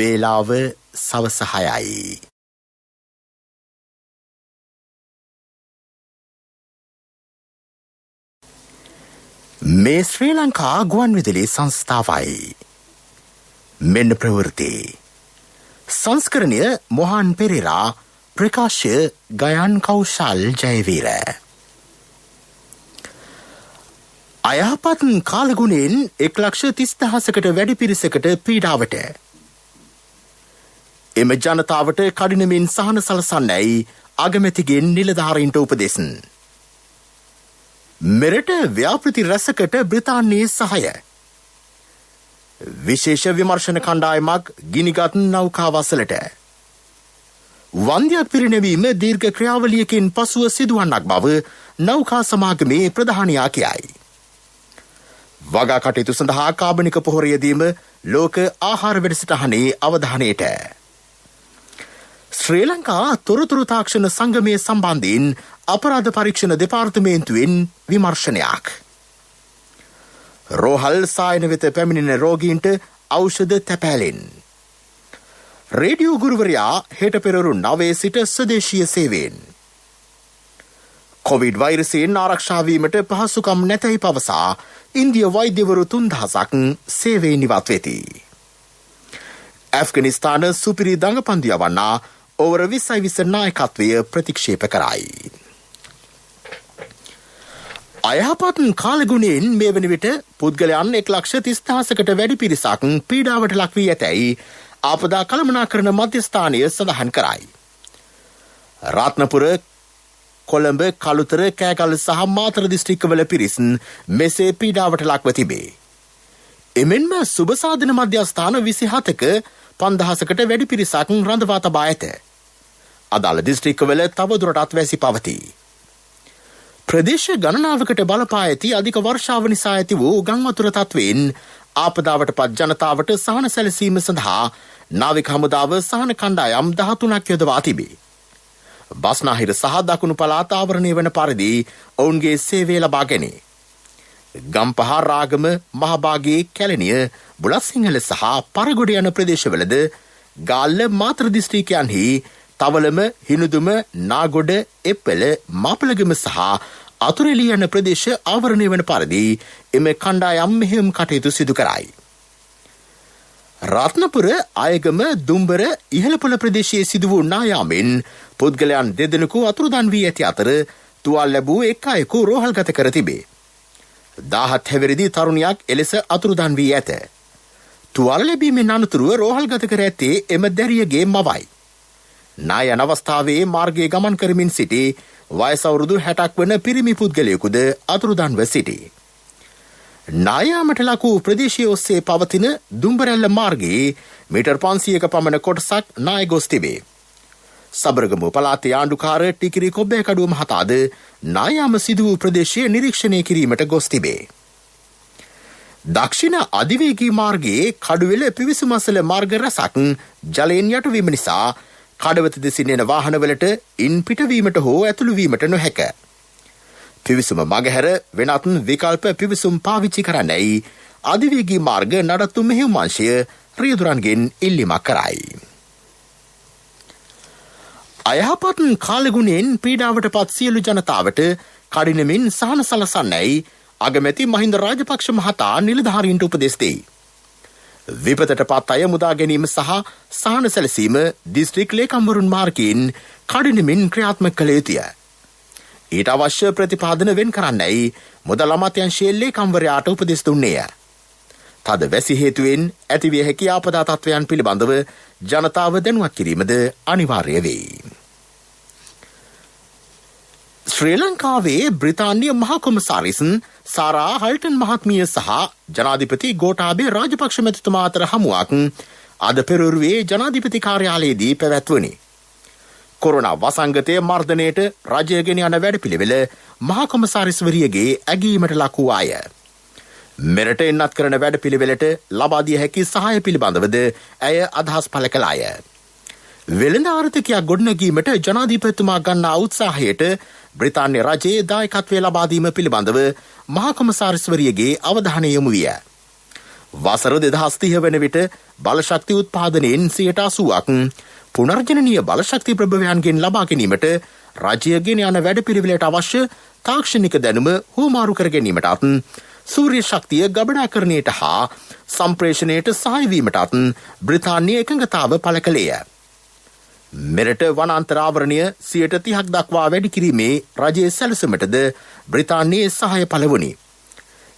වේලාව සවස 6යි. මේ ශ්‍රී ලංකා ගුවන්විදුලි සංස්ථාවයි. මෙන්න ප්‍රවෘත්ති. සංස්කරණය මොහන් පෙරේරා, ප්‍රකාශය ගයන් කෞශල් ජයවීර. අයහපත් කාලගුණයෙන් 1,30,000කට වැඩි පිරිසකට පීඩාවට. එම ජනතාවට කඩිනමින් සහන සලසන්නයි අගමැතිගෙන් නිලධාරීන්ට උපදෙස්. මෙරට ව්‍යාපෘති රැසකට බ්‍රිතාන්‍යයේ සහාය. විශේෂ විමර්ශන කණ්ඩායමක් ගිනිගත් නෞකාවසලට. වන්දියක් පිරිනැවීම දීර්ඝ ක්‍රියාවලියකින් පසුව සිදුවන්නක් බව නෞකා සමාගමේ ප්‍රධානියා කියයි. වගා කටයුතු සඳහා කාබනික පොහොර යෙදීම ලෝක ආහාර වැඩසටහනේ අවධානයට. ශ්‍රී ලංකා තොරතුරු තාක්ෂණ සංගමයේ සම්බන්ධයෙන් අපරාධ පරීක්ෂණ දෙපාර්තමේන්තුවෙන් විමර්ශනයක්. රෝහල් සායන වෙත පැමිණෙන රෝගීන්ට ඖෂධ තැපෑලෙන්. රේඩියෝ ගුරුවරයා හෙට පෙරවරු 9 සිට ස්වදේශීය සේවයෙන්. කොවිඩ් වෛරසයෙන් ආරක්ෂා වීමට පහසුකම් නැතැයි පවසා ඉන්දිය වෛද්‍යවරු 3000ක් සේවයෙන් ඉවත් වෙති. ඇෆ්ගනිස්තාන සුපිරි දඟපන්දු යවන්නා ඕවර 20 නායකත්වය ප්‍රතික්ෂේප කරයි. අයහපත් කාලගුණයෙන් මේ වන විට පුද්ගලයන් 1,30,000කට වැඩි පිරිසක් පීඩාවට ලක් වී ඇතැයි ආපදා කළමනාකරණ මධ්‍යස්ථානය සඳහන් කරයි. රත්නපුර, කොළඹ, කළුතර, කෑගල්ල සහ මාතර දිස්ත්‍රික්කවල පිරිස් මෙසේ පීඩාවට ලක්ව තිබේ. එමෙන්ම සුබසාධන මධ්‍යස්ථාන 27ක 5,000කට වැඩි පිරිසක් රඳවා තබා ඇත. අදාළ දිස්ත්‍රික්කවල තවදුරටත් වැසි පවතී. ප්‍රදේශ ගණනාවකට බලපා ඇති අධික වර්ෂාව නිසා ඇති වූ ගංවතුර තත්වයෙන් ආපදාවට පත් ජනතාවට සහන සැලසීම සඳහා නාවික හමුදාව සහන කණ්ඩායම් 13ක් යොදවා තිබේ. බස්නාහිර සහ දකුණු පළාත ආවරණය වන පරිදි ඔවුන්ගේ සේවය ලබා ගැනේ. ගම්පහ, රාගම, මහභාගයේ, කැලණිය, බුලත්සිංහල සහ පරගොඩ යන ප්‍රදේශවලද ගාල්ල, මාතර දිස්ත්‍රික්කයන්හි තවලම, හිනුදුම, නාගොඩ, එප්පල, මාපලගම සහ අතුරෙලි යන ප්‍රදේශ ආවරණය වන පරිදි එම කණ්ඩායම් මෙහෙයුම් කටයුතු සිදු කරයි. රත්නපුර, අයගම, දුම්බර, ඉහළපොළ ප්‍රදේශයේ සිදු වූ නායාමෙන් පුද්ගලයන් 2 දෙනෙකු අතුරුදන් වී ඇති අතර තුවාල ලැබූ 1 අයෙකු රෝහල්ගත කර තිබේ. 17 හැවිරිදි තරුණියක් එලෙස අතුරුදන් වී ඇත. තුවාල ලැබීමෙන් අනතුරුව රෝහල්ගත කර ඇත්තේ එම දැරියගේ මවයි. නාය යන අවස්ථාවේ මාර්ගයේ ගමන් කරමින් සිටි වයස අවුරුදු 60ක් වන පිරිමි පුද්ගලයෙකුද අතුරුදන්ව සිටි. නායාමට ලක් වූ ප්‍රදේශයේ ඔස්සේ පවතින දුම්බරැල්ල මාර්ගයේ මීටර් 500ක පමණ කොටසක් නාය ගොස් තිබේ. සබරගමු පළාතේ ආණ්ඩුකාර ටිකිරි කොබ්බේකඩුව මහතාද නායාම සිදු වූ ප්‍රදේශය නිරීක්ෂණය කිරීමට ගොස් තිබේ. දක්ෂිණ අධිවේගී මාර්ගයේ කඩුවෙල පිවිසුමසල මාර්ග රැසක් ජලයෙන් යටවීම නිසා කඩවත දෙසින් එන වාහනවලට ඉන් පිටවීමට හෝ ඇතුළුවීමට නොහැක. පිවිසුම මගහැර වෙනත් විකල්ප පිවිසුම් පාවිච්චි කරන්නයි අධිවේගී මාර්ග නඩත්තු මෙහෙයුම් අංශය රියදුරන්ගෙන් ඉල්ලීමක් කරයි. අයහපත් කාලගුණයෙන් පීඩාවට පත් සියලු ජනතාවට කඩිනමින් සහන සලසන්නයි අගමැති මහින්ද රාජපක්ෂ මහතා නිලධාරීන්ට උපදෙස් දෙයි. විපතට පත් අය මුදා ගැනීම සහ සහන සැලසීම දිස්ත්‍රික් ලේකම්වරුන් මාර්ගයෙන් කඩිනමින් ක්‍රියාත්මක කළ යුතුය. ඊට අවශ්‍ය ප්‍රතිපාදන වෙන් කරන්නයි මුදල් අමාත්‍යාංශයේ ලේකම්වරයාට උපදෙස් දුන්නේය. තද වැසි හේතුවෙන් ඇතිවිය හැකි ආපදා තත්ත්වයන් පිළිබඳව ජනතාව දැනුවත් කිරීමද අනිවාර්ය වෙයි. ශ්‍රී ලංකාවේ බ්‍රිතාන්‍ය මහා කොමසාරිස් සාරා හල්ටන් මහත්මිය සහ ජනාධිපති ගෝඨාභය රාජපක්ෂ මැතිතුමා අතර හමුවක් අද පෙරවරුවේ ජනාධිපති කාර්යාලයේදී පැවැත්වුණි. කොරෝනා වසංගතය මර්ධනයට රජය ගෙන යන වැඩපිළිවෙල මහා කොමසාරිස්වරියගේ ඇගීමට ලක් වූ අය. මෙරට එන්නත් කරන වැඩපිළිවෙලට ලබා දිය හැකි සහාය පිළිබඳවද ඇය අදහස් පළ කළ අය. වෙළඳ ආර්ථිකයක් ගොඩනැගීමට ජනාධිපතිතුමා ගන්නා උත්සාහයට බ්‍රිතාන්‍ය රජයේ දායකත්වය ලබා දීම පිළිබඳව මහා කොමසාරිස්වරියගේ අවධානය යොමු විය. වසර 2030 වන විට බලශක්ති උත්පාදනයෙන් 80%ක් පුනර්ජනනීය බලශක්ති ප්‍රභවයන්ගෙන් ලබා ගැනීමට රජය ගෙන යන වැඩපිළිවෙලට අවශ්‍ය තාක්ෂණික දැනුම හුවමාරු කර ගැනීමටත් සූර්ය ශක්තිය ගබඩාකරණයට හා සම්ප්‍රේෂණයට සහාය වීමටත් බ්‍රිතාන්‍ය එකඟතාව පළ කළේය. මෙරට වනාන්තර ආවරණය 30% දක්වා වැඩි කිරීමේ රජයේ සැලසුමටද බ්‍රිතාන්‍යයේ සහාය පළ වුණි.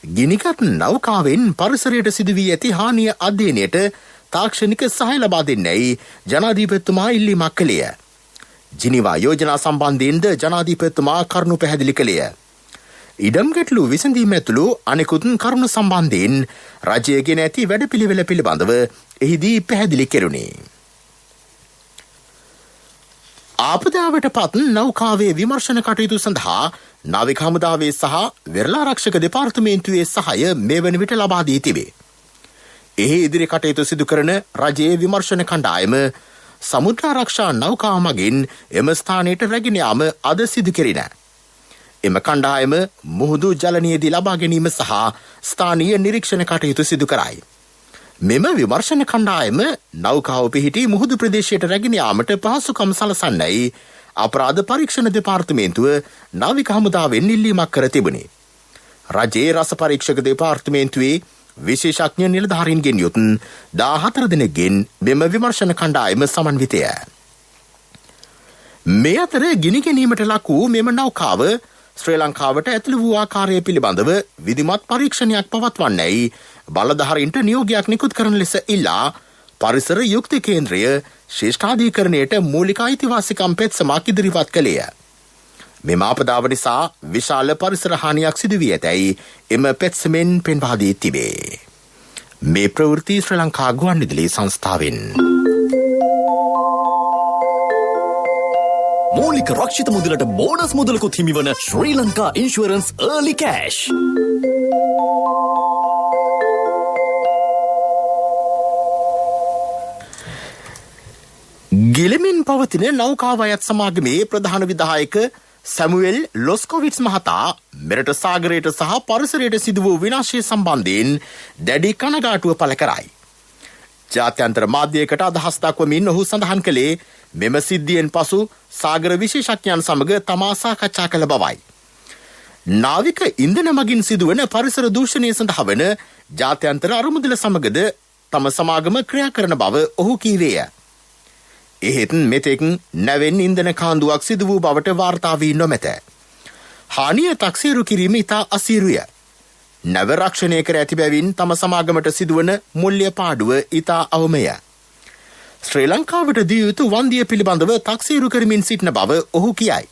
ගිනිගත් නෞකාවෙන් පරිසරයට සිදුවී ඇති හානිය අධ්‍යයනයට තාක්ෂණික සහාය ලබා දෙන්නයි ජනාධිපතිතුමා ඉල්ලීමක් කළේය. ජිනීවා යෝජනා සම්බන්ධයෙන්ද ජනාධිපතිතුමා කරුණු පැහැදිලි කළේය. ඉඩම් ගැටලු විසඳීම ඇතුළු අනෙකුත් කරුණු සම්බන්ධයෙන් රජය ගෙන ඇති වැඩපිළිවෙල පිළිබඳව එහිදී පැහැදිලි කෙරුණි. ආපදාවට පත් නෞකාවේ විමර්ශන කටයුතු සඳහා නාවික හමුදාවේ සහ වෙරළාරක්ෂක දෙපාර්තමේන්තුවේ සහාය මේ වන විට ලබා දී තිබේ. එහි ඉදිරි කටයුතු සිදු කරන රජයේ විමර්ශන කණ්ඩායම සමුද්‍රාරක්ෂා නෞකාව මගින් එම ස්ථානයට රැගෙන යාම අද සිදු කෙරිණ. එම කණ්ඩායම මුහුදු ජලනියේදී ලබා ගැනීම සහ ස්ථානීය නිරීක්ෂණ කටයුතු සිදු කරයි. මෙම විමර්ශන කණ්ඩායම නෞකාව පිහිටි මුහුදු ප්‍රදේශයට රැගෙන යාමට පහසුකම් සලසන්නයි අපරාධ පරීක්ෂණ දෙපාර්තමේන්තුව නාවික හමුදාවෙන් ඉල්ලීමක් කර තිබුණි. රජයේ රස පරීක්ෂක දෙපාර්තමේන්තුවේ විශේෂඥ නිලධාරීන්ගෙන් යුත් 14 දෙනෙක්ගෙන් මෙම විමර්ශන කණ්ඩායම සමන්විතය. මේ අතර ගිනි ගැනීමට ලක් වූ මෙම නෞකාව ශ්‍රී ලංකාවට ඇතුළු වූ ආකාරය පිළිබඳව විධිමත් පරීක්ෂණයක් පවත්වන්නයි බලධාරීන්ට නියෝගයක් නිකුත් කරන ලෙස ඉල්ලා පරිසර යුක්ති කේන්ද්‍රය ශ්‍රේෂ්ඨාධිකරණයට මූලික අයිතිවාසිකම් පෙත්සමක් ඉදිරිපත් කළේය. මෙම ආපදාව නිසා විශාල පරිසර හානියක් සිදු වී ඇතැයි එම පෙත්සමෙන් පෙන්වා දී තිබේ. මේ ප්‍රවෘත්ති ශ්‍රී ලංකා ගුවන්විදුලි සංස්ථාවෙන්. මූලික රක්ෂිත මුදලට බෝනස් මුදලකුත් හිමිවන ශ්‍රී ලංකා ඉන්ෂුරන්ස් early cash. ගිලමින් පවතින නෞකාව අයත් සමාගමේ ප්‍රධාන විධායක සැමුවෙල් ලොස්කොවිට්ස් මහතා මෙරට සාගරයට සහ පරිසරයට සිදු වූ විනාශය සම්බන්ධයෙන් දැඩි කනගාටුව පළ කරයි. ජාත්‍යන්තර මාධ්‍යයකට අදහස් දක්වමින් ඔහු සඳහන් කළේ මෙම සිද්ධියෙන් පසු සාගර විශේෂඥයන් සමග තමා සාකච්ඡා කළ බවයි. නාවික ඉන්ධන මගින් සිදුවන පරිසර දූෂණය සඳහා වන ජාත්‍යන්තර අරමුදල සමගද තම සමාගම ක්‍රියා කරන බව ඔහු කීවේය. එහෙත් මෙතෙක් නැවෙන් ඉන්ධන කාන්දුවක් සිදු වූ බවට වාර්තා වී නොමැත. හානිය තක්සේරු කිරීම ඉතා අසීරුය. නැව රක්ෂණය කර ඇති බැවින් තම සමාගමට සිදුවන මුල්‍ය පාඩුව ඉතා අවමය. ශ්‍රී ලංකාවට දිය යුතු වන්දිය පිළිබඳව තක්සේරු කරමින් සිටින බව ඔහු කියයි.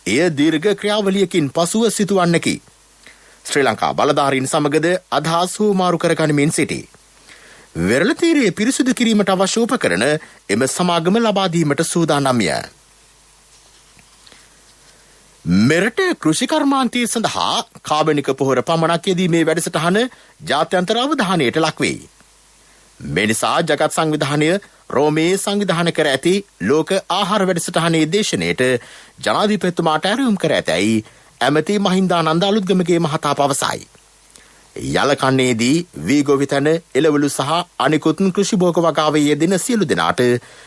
එය දීර්ඝ ක්‍රියාවලියකින් පසුව සිදුවන්නකි. ශ්‍රී ලංකා බලධාරීන් සමගද අදහස් හුවමාරු කර ගනිමින් සිටී. වෙරළ තීරයේ පිරිසිදු කිරීමට අවශ්‍ය උපකරණ එම සමාගම ලබා දීමට සූදානම්ය. මෙරට කෘෂි කර්මාන්තය සඳහා කාබනික පොහොර පමණක් යෙදීමේ වැඩසටහන ජාත්‍යන්තර අවධානයට ලක්වෙයි. මේ නිසා ජගත් සංවිධානය රෝමයේ සංවිධාන කර ඇති ලෝක ආහාර වැඩසටහනේ දේශනයට ජනාධිපතිතුමාට ඇරයුම් කර ඇතැයි ඇමති මහින්දානන්ද අලුත්ගමගේ මහතා පවසයි. යලකන්නේදී වී ගොවිතැන එළවලු සහ අනිකුත් කෘෂි භෝග වගාවේ යෙදෙන සියලු දෙනාට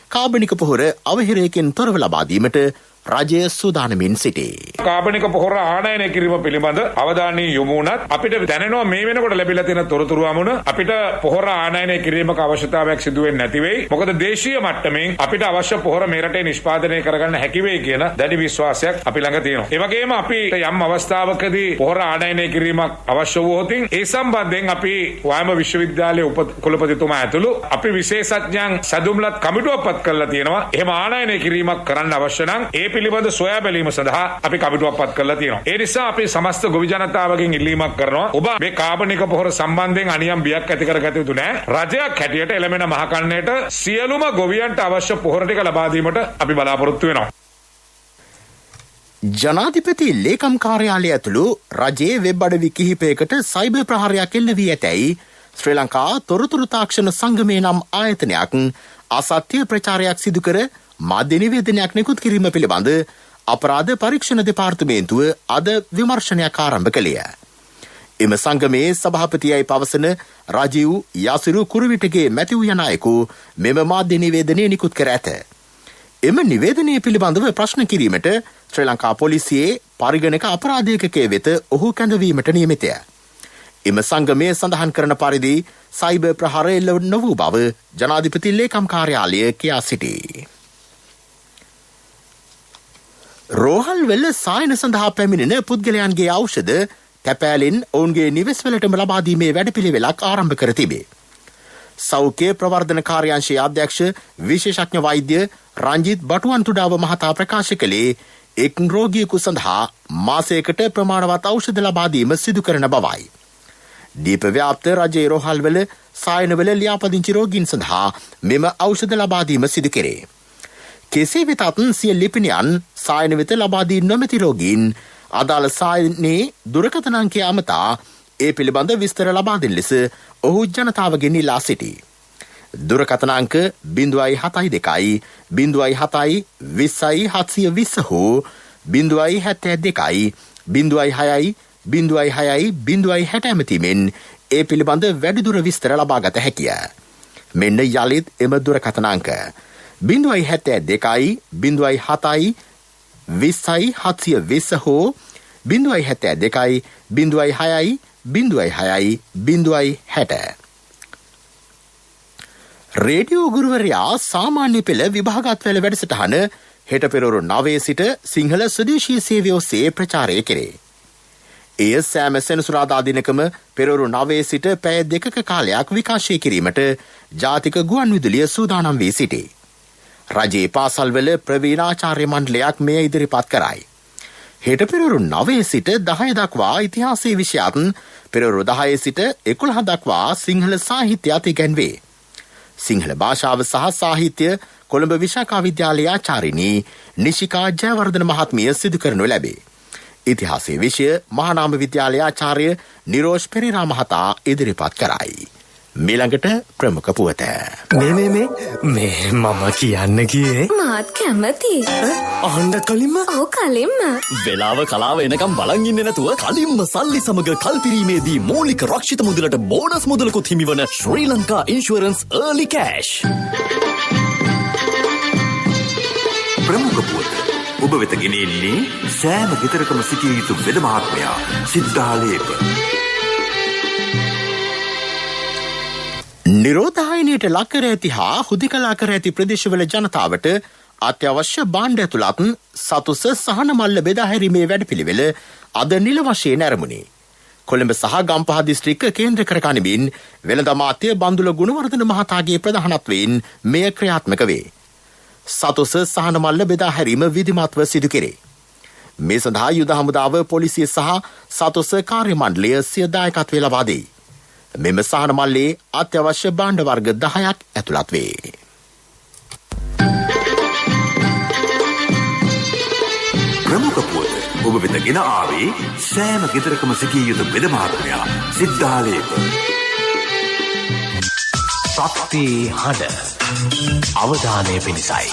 කාබනික පොහොර අවහිරයකින් තොරව ලබා දීමට රජය සූදානමින් සිටේ. කාබනික පොහොර ආනයනය කිරීම පිළිබඳ අවධානය යොමු වුණත් අපිට දැනෙනවා මේ වෙනකොට ලැබිලා තියෙන තොරතුරු අනුව අපිට පොහොර ආනයනය කිරීමක අවශ්‍යතාවයක් සිදු වෙන්නේ නැති වෙයි. මොකද දේශීය මට්ටමින් අපිට අවශ්‍ය පොහොර මේ රටේ නිෂ්පාදනය කරගන්න හැකි වෙයි කියන දැඩි විශ්වාසයක් අපි ළඟ තියෙනවා. ඒ වගේම අපි යම් අවස්ථාවකදී පොහොර ආනයනය කිරීමක් අවශ්‍ය වුවහොත් ඒ සම්බන්ධයෙන් අපි වයඹ විශ්වවිද්‍යාලයේ උපකුලපතිතුමා ඇතුළු අපි විශේෂඥයන් සැදුම්ලත් කමිටුවක් පත් කරලා තියෙනවා. එහෙම ආනයනය කිරීමක් කරන්න අවශ්‍ය නම් ඒ පිළිබඳ සොයා බැලීම සඳහා අපි කමිටුවක් පත් කරලා තියෙනවා. ඒ නිසා අපි සමස්ත ගොවි ජනතාවගෙන් ඉල්ලීමක් කරනවා. ඔබ මේ කාබනික පොහොර සම්බන්ධයෙන් අනියම් බියක් ඇති කරගත යුතු නැහැ. රජයක් හැටියට එළමෙන මහකන්නේට සියලුම ගොවියන්ට අවශ්‍ය පොහොර ටික ලබා දීමට අපි බලාපොරොත්තු වෙනවා. ජනාධිපති ලේකම් කාර්යාලය ඇතුළු රජයේ වෙබ් අඩවි කිහිපයකට සයිබර් ප්‍රහාරයක් එල්ල වී ඇතැයි ශ්‍රී ලංකා තොරතුරු තාක්ෂණ සංගමය නම් ආයතනයක් අසත්‍ය ප්‍රචාරයක් සිදු කර මාධ්‍ය නිවේදනයක් නිකුත් කිරීම පිළිබඳ අපරාධ පරීක්ෂණ දෙපාර්තමේන්තුව අද විමර්ශනයක් ආරම්භ කළේය. එම සංගමේ සභාපතියයි පවසන රජීව් යාසිරු කුරුවිටගේ මැතිව් යන අයෙකු මෙම මාධ්‍ය නිවේදනය නිකුත් කර ඇත. එම නිවේදනය පිළිබඳව ප්‍රශ්න කිරීමට ශ්‍රී ලංකා පොලිසියේ පරිගණක අපරාධයකකේ වෙත ඔහු කැඳවීමට නියමිතය. එම සංගමය සඳහන් කරන පරිදි සයිබර් ප්‍රහාර එල්ල නොවූ බව ජනාධිපති ලේකම් කාර්යාලය කියා සිටී. රෝහල්වල සායන සඳහා පැමිණෙන පුද්ගලයන්ගේ ඖෂධ තැපෑලෙන් ඔවුන්ගේ නිවෙස්වලටම ලබාදීමේ වැඩපිළිවෙලක් ආරම්භ කර තිබේ. සෞඛ්‍ය ප්‍රවර්ධන කාර්යාංශයේ අධ්‍යක්ෂ විශේෂඥ වෛද්‍ය රංජිත් බටුවන්තුඩාව මහතා ප්‍රකාශ කළේ එක් රෝගියෙකු සඳහා මාසයකට ප්‍රමාණවත් ඖෂධ ලබාදීම සිදු කරන බවයි. දීප ව්‍යාප්ත රජයේ රෝහල්වල සායනවල ලියාපදිංචි රෝගීන් සඳහා මෙම ඖෂධ ලබාදීම සිදු කෙරේ. කෙසේ වෙතත් සිය ලිපිනයන් සායන වෙත ලබාදී නොමැති රෝගීන් අදාළ සායනයේ දුරකථන අංකය අමතා ඒ පිළිබඳ විස්තර ලබා දෙන ලෙස ඔහු ජනතාවගෙන් ඉල්ලා සිටී. දුරකථන අංක 072 07 20 720 හෝ 072 06 06 ඇමතීමෙන් ඒ පිළිබඳ වැඩිදුර විස්තර ලබාගත හැකිය. මෙන්න යළිත් එම දුරකථන අංක 072 07 20 720 හෝ 072 06 06 60. රේඩියෝ ගුරුවරයා සාමාන්‍ය පෙළ විභාගත්වල වැඩසටහන හෙට පෙරවරු 9 සිට සිංහල ස්වදේශීය සේවය ඔස්සේ ප්‍රචාරය කෙරේ. එය සෑම සෙනසුරාදා දිනකම පෙරවරු 9 සිට පැය 2ක කාලයක් විකාශය කිරීමට ජාතික ගුවන් විදුලිය සූදානම් වී සිටී. රජයේ පාසල්වල ප්‍රවීණ ආචාර්ය මණ්ඩලයක් මෙය ඉදිරිපත් කරයි. හෙට පෙරවරු 9 සිට 10 දක්වා ඉතිහාසයේ විෂයත් පෙරවරු 10 සිට 11 දක්වා සිංහල සාහිත්‍යයත් ඉගැන්වේ. සිංහල භාෂාව සහ සාහිත්‍ය කොළඹ විශාඛා විද්‍යාලයේ ආචාර්යනී නිශිකා ජයවර්ධන මහත්මිය සිදු කරනු ලැබේ. ඉතිහාසයේ විෂය මහානාම විද්‍යාලයේ ආචාර්ය නිරෝෂ් පෙරේරා මහතා ඉදිරිපත් කරයි. මිළඟට ප්‍රමුඛ පුවත. මේ මම කියන්න ගියේ මාත් කැමති. අහන්න කලින්ම ඔව් කලින්ම. වෙලාව කලාව එනකම් බලන් ඉන්නේ නැතුව කලින්ම සල්ලි සමග කල්පිරීමේදී මූලික රක්ෂිත මුදලට බෝනස් මුදලකුත් හිමිවන ශ්‍රී ලංකා ඉන්ෂුරන්ස් early cash. ප්‍රමුඛ පුවත ඔබ වෙත ගෙනෙන්නේ සෑම ගෙදරකම සිටිය යුතු වෙද මහත්මයා සිද්ධාලේප. නිරෝධායනයට ලක්කර ඇති හා හුදිකලා කර ඇති ප්‍රදේශවල ජනතාවට අත්‍යවශ්‍ය භාණ්ඩ ඇතුළත් සතුස සහන මල්ල බෙදා හැරීමේ වැඩපිළිවෙල අද නිල වශයෙන් ආරම්භුණේ. කොළඹ සහ ගම්පහ දිස්ත්‍රික්ක කේන්ද්‍ර කර ගනිමින් වෙළඳ අමාත්‍ය බන්දුල ගුණවර්ධන මහතාගේ ප්‍රධානත්වයෙන් මෙය ක්‍රියාත්මක වේ. සතුස සහන මල්ල බෙදා හැරීම විධිමත්ව සිදු කෙරේ. මේ සඳහා යුද හමුදාව පොලිසිය සහ සතුස කාර්ය මණ්ඩලය සිය දායකත්වය ලබා දෙයි. මෙම සහන මල්ලේ අත්‍යවශ්‍ය භාණ්ඩ වර්ග 10ක් ඇතුළත් වේ. ප්‍රමුඛ පුවත ඔබ වෙත ගෙන ආවේ සෑම ගෙදරකම සිටිය යුතු වෙද මහත්මයා සිද්ධාලේප. ශක්ති හඬ අවධානය පිණිසයි.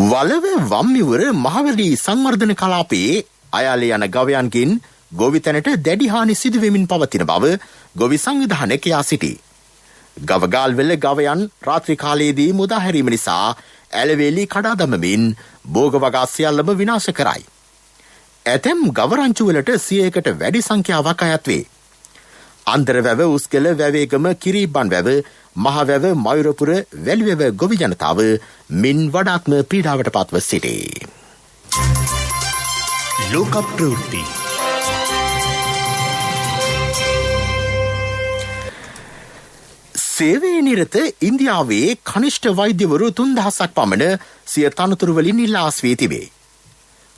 වලව වම්මිවර මහවැලි සංවර්ධන කලාපයේ අයාලේ යන ගවයන්ගෙන් ගොවිතැනට දැඩි හානි සිදුවෙමින් පවතින බව ගොවි සංවිධානය කියා සිටී. ගවගාල්වල ගවයන් රාත්‍රී කාලයේදී මුදා හැරීම නිසා ඇලවේලි කඩා දමමින් භෝග වගා සියල්ලම විනාශ කරයි. ඇතැම් ගවරංචුවලට 100කට වැඩි සංඛ්‍යාවක් අයත් වේ. අන්තරවැව උස්කල වැවේගම කිරිබන් වැව මහවැව මයුරපුර වැලිවැව ගොවි ජනතාව මින් වඩාත්ම පීඩාවට පත්ව සිටී. ලෝක ප්‍රවෘත්ති සේවයේ නිරත ඉන්දියාවේ කනිෂ්ඨ වෛද්‍යවරු 3000ක් පමණ සිය තනතුරුවලින් ඉල්ලා වී තිබේ.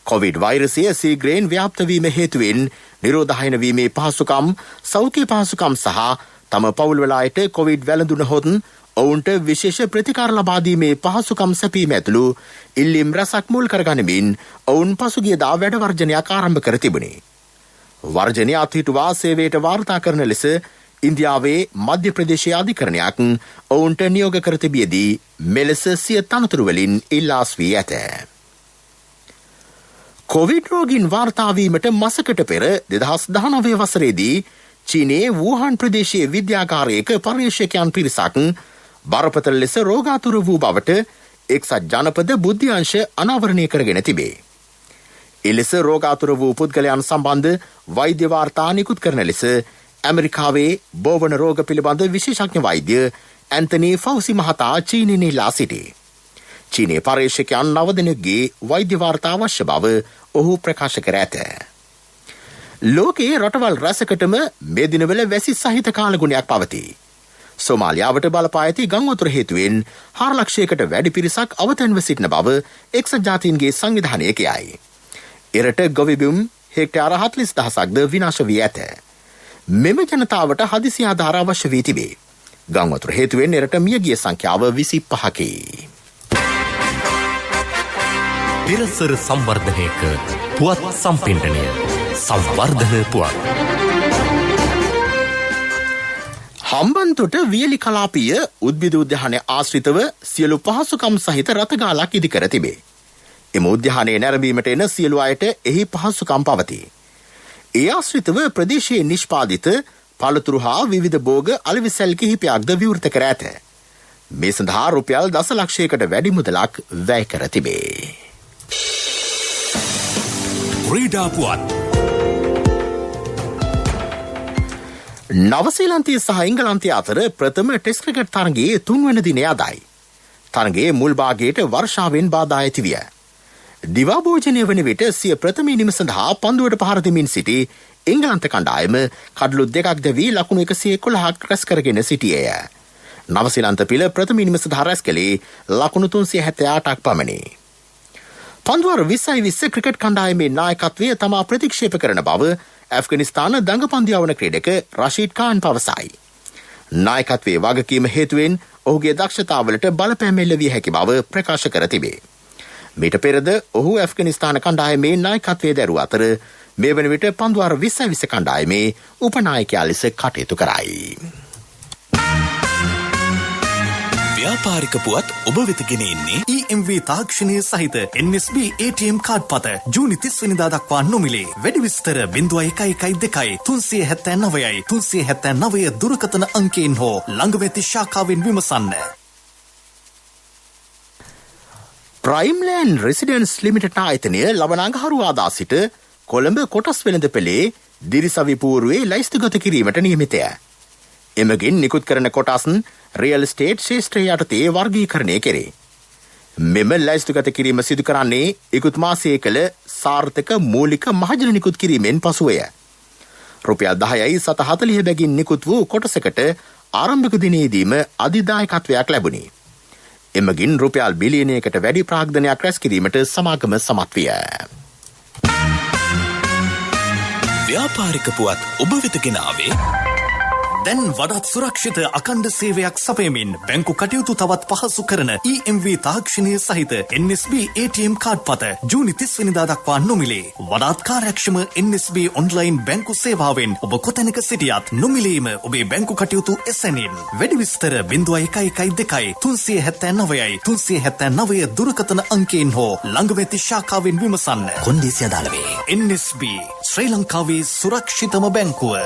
කොවිඩ් වෛරසය සීග්‍රයෙන් ව්‍යාප්ත වීම හේතුවෙන් නිරෝධායන වීමේ පහසුකම්, සෞඛ්‍ය පහසුකම් සහ තම පවුල්වල අයට කොවිඩ් වැළඳුනහොත් ඔවුන්ට විශේෂ ප්‍රතිකාර ලබා දීමේ පහසුකම් සැපීම ඇතුළු ඉල්ලීම් රැසක් මුල් කරගනිමින් ඔවුන් පසුගියදා වැඩ වර්ජනයක් ආරම්භ කර තිබුණේ. වර්ජනය අත්හිටුවා සේවයට වාර්තා කරන ලෙස ඉන්දියාවේ මධ්‍ය ප්‍රදේශයේ අධිකරණයක් ඔවුන්ට නියෝග කර තිබියදී මෙලෙස සිය තනතුරුවලින් ඉල්ලා වී ඇත. කොවිඩ් රෝගීන් වාර්තාවීමට මසකට පෙර 2019 වසරේදී චීනයේ වූහාන් ප්‍රදේශයේ විද්‍යාගාරයක පර්යේෂකයන් පිරිසක් බරපතල ලෙස රෝගාතුර වූ බවට එක්සත් ජනපද බුද්ධ්‍යංශ අනාවරණය කරගෙන තිබේ. එලෙස රෝගාතුර වූ පුද්ගලයන් සම්බන්ධ වෛද්‍ය වාර්තා නිකුත් කරන ලෙස ඇමරිකාවේ බෝවන රෝග පිළිබඳ විශේෂඥ වෛද්‍ය ඇන්තනී ෆෞසි මහතා චීනයේ ඉල්ලා සිටී. චීනයේ පර්යේෂකයන් 9 දෙනෙකුගේ වෛද්‍ය වාර්තා අවශ්‍ය බව ඔහු ප්‍රකාශ කර ඇත. ලෝකයේ රටවල් රැසකටම මේ දිනවල වැසි සහිත කාලගුණයක් පවතී. සෝමාලියාවට බලපා ඇති ගංවතුර හේතුවෙන් 4 ලක්ෂයකට වැඩි පිරිසක් අවතැන්ව සිටින බව එක්සත් ජාතීන්ගේ සංවිධානය කියයි. එරට ගොවිබිම් හෙක්ටාර 40,000ක්ද විනාශ වී ඇත. මෙම ජනතාවට හදිසි ආධාර අවශ්‍ය වී තිබේ. ගංවතුර හේතුවෙන් එරට මියගිය සංඛ්‍යාව 25කි. පිරසර සංවර්ධනයක පුවත් සම්පින්ඩනය සංවර්ධන පුවත්. හම්බන්තොට වියලි කලාපීය උද්භිද උද්‍යානය ආශ්‍රිතව සියලු පහසුකම් සහිත රථගාලක් ඉදිකර තිබේ. එම උද්‍යානයේ නැරඹීමට එන සියලු අයට එහි පහසුකම් පවතී. ඒ ආශ්‍රිතව ප්‍රදේශයේ නිෂ්පාදිත පළතුරු හා විවිධ භෝග අලෙවිසැල් කිහිපයක්ද විවෘත කර ඇත. මේ සඳහා රුපියල් දසලක්ෂයකට වැඩි මුදලක් වැය කර තිබේ. ක්‍රීඩා පුවත්. නවසීලන්තය සහ එංගලන්තය අතර ප්‍රථම ටෙස්ට් ක්‍රිකට් තරගයේ 3 වන දිනය අදයි. තරගයේ මුල් භාගයට වර්ෂාවෙන් බාධා ඇති විය. දිවා භෝජනය වන විට සිය ප්‍රථම ඉනිම සඳහා පන්දුවට පහර දෙමින් සිටි එංගලන්ත කණ්ඩායම කඩලු 2ක් දැවී ලකුණු 111ක් රැස් කරගෙන සිටියේය. නවසීලන්ත පිළ ප්‍රථම ඉනිම සඳහා රැස් කළේ ලකුණු 378ක් පමණි. පන්දුවර 2020 ක්‍රිකට් කණ්ඩායමේ නායකත්වය තමා ප්‍රතික්ෂේප කරන බව ඇෆ්ගනිස්තාන දඟපන්දු යවන ක්‍රීඩක රෂීඩ් ඛාන් පවසයි. නායකත්වයේ වගකීම හේතුවෙන් ඔහුගේ දක්ෂතාවලට බලපෑම් එල්ල විය හැකි බව ප්‍රකාශ කර තිබේ. මීට පෙරද ඔහු ඇෆ්ගනිස්තාන කණ්ඩායමේ නායකත්වයේ දැරුව අතර මේ වන විට පන්දුවර 2020 කණ්ඩායමේ උපනායකයා ලෙස කටයුතු කරයි. ව්‍යාපාරික පුවත් ඔබ වෙත ගෙන එන්නේ EMV තාක්ෂණය සහිත NSB ATM කාඩ් පත ජූනි 30 වෙනිදා දක්වා නොමිලේ. වැඩි විස්තර 0112 379 379 දුරකථන අංකයෙන් හෝ ළඟ ඇති ශාඛාවෙන් විමසන්න. ප්‍රයිම්ලෑන්ඩ් රෙසිඩන්ස් ලිමිටඩ් ආයතනය ලබනාගහරුවාදා සිට කොළඹ කොටස් වෙළඳපොලේ දිරිසවි පූර්වයේ ලයිස්තුගත කිරීමට නියමිතය. එමගින් නිකුත් කරන කොටස් රියල් ස්ටේට් ශේෂ්ත්‍රය යටතේ වර්ගීකරණය කෙරේ. මෙම ලයිස්තුගත කිරීම සිදු කරන්නේ ඉකුත් මාසයේ කළ සාර්ථක මූලික මහජන නිකුත් කිරීමෙන් පසුවය. රුපියල් 10යි 740 බැගින් නිකුත් වූ කොටසකට ආරම්භක දිනේදීම අධිදායකත්වයක් ලැබුණි. එමගින් රුපියල් බිලියනයකට වැඩි ප්‍රාග්ධනයක් රැස් කිරීමට සමාගම සමත් විය. ව්‍යාපාරික පුවත් ඔබ වෙත ගෙන ආවේ දැන් වඩාත් සුරක්ෂිත අඛණ්ඩ සේවයක් සපයමින් බැංකු කටයුතු තවත් පහසු කරන EMV තාක්ෂණය සහිත NSB ATM කාඩ් පත ජූනි 30 වෙනිදා දක්වා නොමිලේ. වඩාත් කාර්යක්ෂම NSB ඔන්ලයින් බැංකු සේවාවෙන් ඔබ කොතැනක සිටියත් නොමිලේම ඔබේ බැංකු කටයුතු එසැනින්. වැඩි විස්තර 0112 379 379 දුරකථන අංකයෙන් හෝ ළඟ ඇති ශාඛාවෙන් විමසන්න. කොන්දේසි අදාළ වේ. NSB ශ්‍රී ලංකාවේ සුරක්ෂිතම බැංකුව.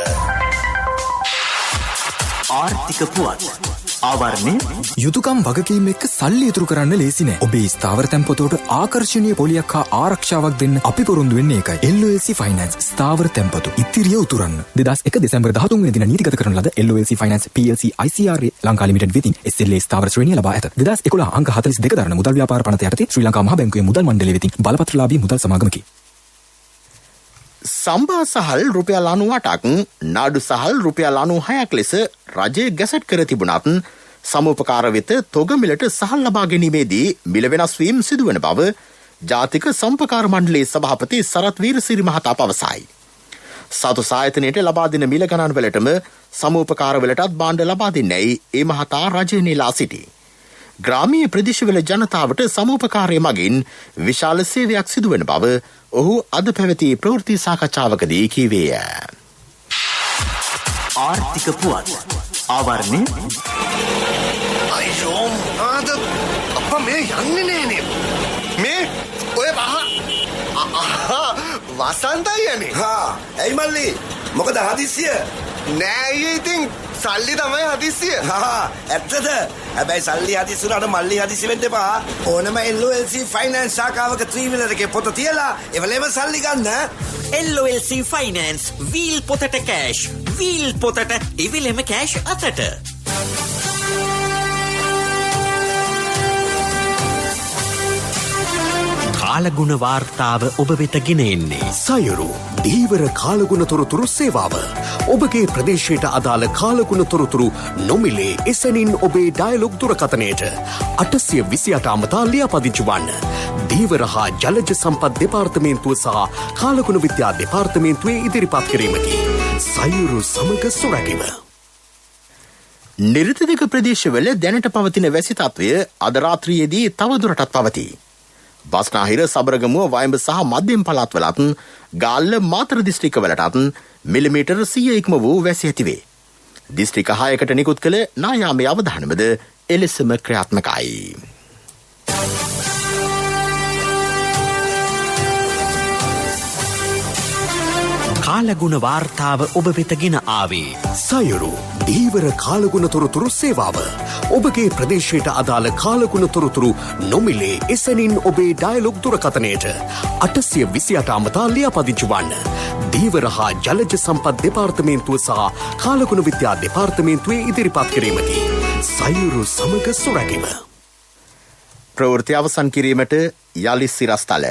ආර්ථික පුවත් ආවරණය යුතුකම් වගකීම් එක්ක සල්ලි ඉතුරු කරන්න ලේසි නෑ. ඔබේ ස්ථාවර තැන්පතෝට ආකර්ශනීය පොලියක් හා ආරක්ෂාවක් දෙන්න අපි පොරොන්දු වෙන්නේ ඒකයි. LOLC Finance ස්ථාවර තැන්පතු ඉතිරිය උතුරන්න. 2001 දෙසැම්බර් 13 වෙනි දින නීතිගත කරන ලද LOLC Finance PLC ICRA Lanka limited වෙතින් SLA ස්ථාවර ශ්‍රේණිය ලබා ඇත. 2011 අංක 42 දරන මුදල් ව්‍යාපාර පනත යටතේ ශ්‍රී ලංකා මහ බැංකුවේ මුදල් මණ්ඩලය වෙතින් බලපත්‍රලාභී මුදල් සමාගමකි. සම්බා සහල් රුපියල් 98ක් නාඩු සහල් රුපියල් 96ක් ලෙස රජය ගැසට් කර තිබුණත් සමූපකාර වෙත තොග මිලට සහල් ලබා ගැනීමේදී මිල වෙනස් වීම සිදුවන බව ජාතික සම්පකාර මණ්ඩලයේ සභාපති සරත් වීරසිරි මහතා පවසයි. සතු සායතනයට ලබා දෙන මිල ගණන් වලටම සමූපකාර වලටත් භාණ්ඩ ලබා දෙන්නේයි ඒ මහතා රජයෙන් ඉල්ලා සිටී. ග්‍රාමීය ප්‍රදේශවල ජනතාවට සමූපකාරය මගින් විශාල සේවයක් සිදුවන බව ඔහු අද පැවති ප්‍රවෘත්ති සාකච්ඡාවකදී කීවේය. ආර්ථික පුවත් ආවරණය අයියෝ ආද අප්පා මේ යන්නේ නෑනේ මේ ඔය වසන්තයියනේ ඇයි මල්ලි මොකද හදිස්සිය නෑ ඉතින් සල්ලි තමයි හදිස්සිය ඇත්තද හැබැයි සල්ලි හදිස්සුනට මල්ලි හදිසි වෙන්න එපා ඕනම LOLC ෆයිනෑන්ස් ශාඛාවක ත්‍රිවිලර් එකේ පොත තියලා එවලේම සල්ලි ගන්න LOLC ෆයිනෑන්ස් වීල් පොතට කෑෂ් වීල් පොතට ඉවිලෙම කෑෂ් අතට කාලගුණ වාර්තාව ඔබ වෙත ගෙන එන්නේ සයුරු දීවර කාලගුණ තොරතුරු සේවාව ඔබගේ ප්‍රදේශයට අදාළ කාලගුණ තොරතුරු නොමිලේ එසැනින් ඔබේ ඩයලොග් දුරකථනයට 828 අමතා ලියාපදිංචි වන්න දීවර හා ජලජ සම්පත් දෙපාර්තමේන්තුව සහ කාලගුණ විද්‍යා දෙපාර්තමේන්තුවේ ඉදිරිපත් කිරීමකි සයුරු සමග සුරැකීම නිර්තදික ප්‍රදේශවල දැනට පවතින වැසි තත්වය අද රාත්‍රියේදී තවදුරටත් පවතී. බස්නාහිර සබරගමුව වයඹ සහ මධ්‍යම පළාත්වලත් ගාල්ල මාතර දිස්ත්‍රික්කවලටත් මිලිමීටර් 100 ඉක්ම වූ වැසි ඇතිවේ. දිස්ත්‍රික්ක 6කට නිකුත් කළ නායාමයේ අවධානමද එලෙසම ක්‍රියාත්මකයි. කාලගුණ වාර්තාව ඔබ වෙත ගෙන ආවේ සයුරු දීවර කාලගුණ තොරතුරු සේවාව ඔබගේ ප්‍රදේශයට අදාළ කාලගුණ තොරතුරු නොමිලේ එසැනින් ඔබේ ඩයලොග් දුරකථනයට 828 අමතා ලියාපදිංචි වන්න දීවර හා ජලජ සම්පත් දෙපාර්තමේන්තුව සහ කාලගුණ විද්‍යා දෙපාර්තමේන්තුවේ ඉදිරිපත් කිරීමකි සයුරු සමග සුරැකීම ප්‍රවෘත්ති අවසන් කිරීමට යලි සිරස්තල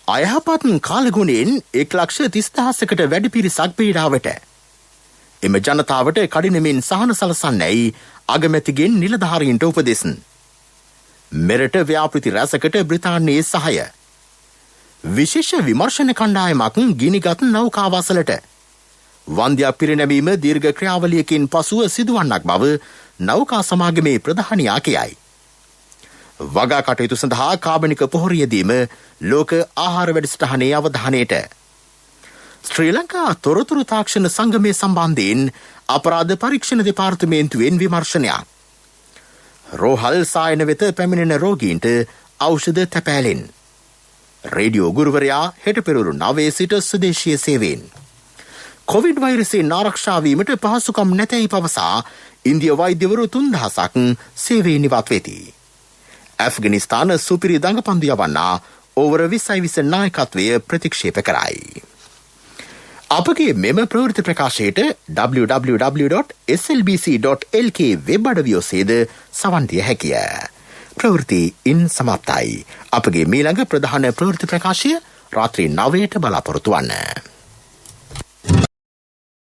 අයහපත් කාලගුණයෙන් 1,30,000කට වැඩි පිරිසක් පීඩාවට එම ජනතාවට කඩිනමින් සහන සලසන්නයි අගමැතිගෙන් නිලධාරීන්ට උපදෙස්න්. මෙරට ව්‍යාපෘති රැසකට බ්‍රිතාන්‍යයේ සහය. විශේෂ විමර්ශන කණ්ඩායමක් ගිනිගත් නෞකාවසලට. වන්දයක් පිරිනැමීම දීර්ඝ ක්‍රියාවලියකින් පසුව සිදුවන්නක් බව නෞකා සමාගමේ ප්‍රධානියා කියයි. වගා කටයුතු සඳහා කාබනික පොහොරියදීම ලෝක ආහාර වැඩසටහනේ අවධානයට. ශ්‍රී ලංකා තොරතුරු තාක්ෂණ සංගමය සම්බන්ධයෙන් අපරාධ පරීක්ෂණ දෙපාර්තමේන්තුවෙන් විමර්ශනයක්. රෝහල් සායන වෙත පැමිණෙන රෝගීන්ට ඖෂධ තැපෑලෙන්. රේඩියෝ ගුරුවරයා හෙට පෙරවරු 9 සිට ස්වදේශීය සේවයෙන්. කොවිඩ් වෛරසයෙන් ආරක්ෂා වීමට පහසුකම් නැතැයි පවසා ඉන්දිය වෛද්‍යවරු 3000ක් සේවයෙන් ඉවත් වෙති. ඇෆ්ගනිස්තාන සුපිරි දඟපන්දු යවන්නා ඕවර 20 නායකත්වය ප්‍රතික්ෂේප කරයි. අපගේ මෙම ප්‍රවෘත්ති ප්‍රකාශයට www.slbc.lk වෙබ් අඩවිය ඔස්සේද සවන් දිය හැකිය. ප්‍රවෘත්ති ඉන් සමාප්තයි. අපගේ මීළඟ ප්‍රධාන ප්‍රවෘත්ති ප්‍රකාශය රාත්‍රී 9ට බලාපොරොත්තු වන්න.